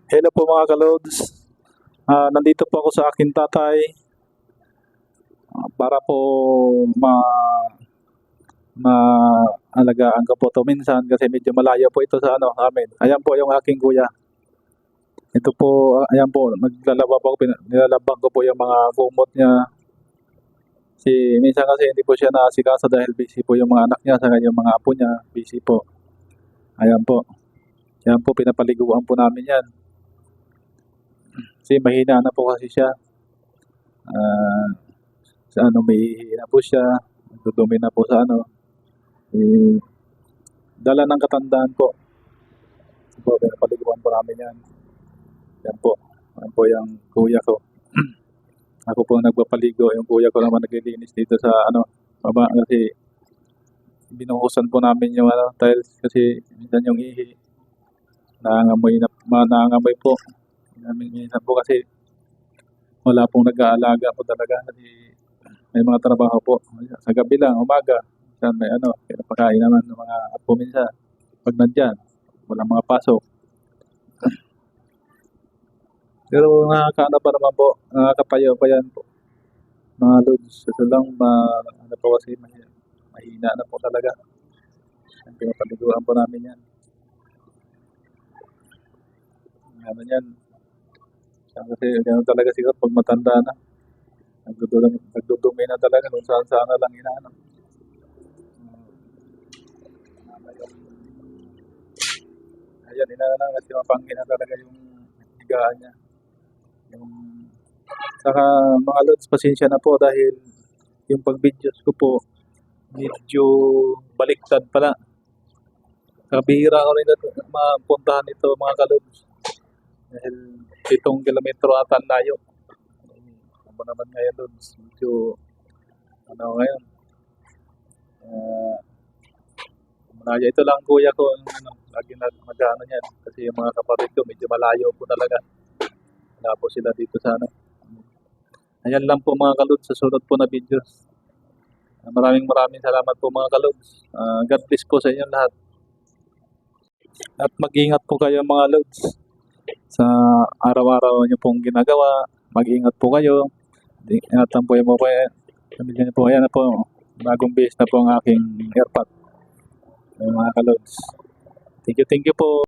Hello po mga kalods. Nandito po ako sa aking tatay para po ma maalagaan ko po to minsan kasi medyo malayo po ito sa amin. Ayan po yung aking kuya. Ito po, ayan po, nilalabang ko po yung mga kumot niya. Minsan kasi hindi po siya naasikasa dahil busy po yung mga anak niya sa yung mga apo niya, busy po. Ayan po. Ayan po, pinapaliguan po namin yan. Kasi mahina na po kasi siya. May hihina po siya. Dudumi na po sa dala ng katandaan po. Po, pinapaliguan po namin yan. Yan po. Yan po yung kuya ko. Ako po nagpapaligo. Yung kuya ko naman naglilinis dito sa baba kasi binuhusan po namin yung tiles kasi minsan yung ihi. Nangangamoy po. Minsan po kasi wala pong nag-aalaga po talaga kasi may mga trabaho po. Sa gabi lang, umaga. Minsan may pinapakain naman ng mga apo minsan. Pag nandyan, walang mga pasok. Pero pa naman po, nakakapayo pa yan po. Mga loads, ito lang, po kasi mahina na po talaga. Pinapaliguan po namin yan. Yan. Kasi gano'n talaga siguro pag matanda na. Nagdudumi na talaga kung saan na lang inaano. Ayan, inaano kasi mapangin na talaga yung higaan niya. Saka mga lods, pasensya na po dahil yung pag-videos ko po medyo baliktad pala. Kabihira ko rin mapuntahan ito mga kalods. Dahil 7 kilometro ata ang layo. Ano naman ngayon lods, medyo ngayon. Malayo ito lang kuya ko, lagi mag-ano yan. Kasi yung mga kapatid ko medyo malayo po talaga. Wala po sila dito sa Ayan lang po mga kalods sa sunod po na videos. Maraming salamat po mga kalods. God bless po sa inyo lahat. At mag-ingat po kayo mga lods sa araw-araw niyo pong ginagawa. Mag-ingat po kayo. Ingatan po yung mga pamilya niyo po. Ayan na po. Bagong base na po ang aking airpot. Mga kalods. Thank you po.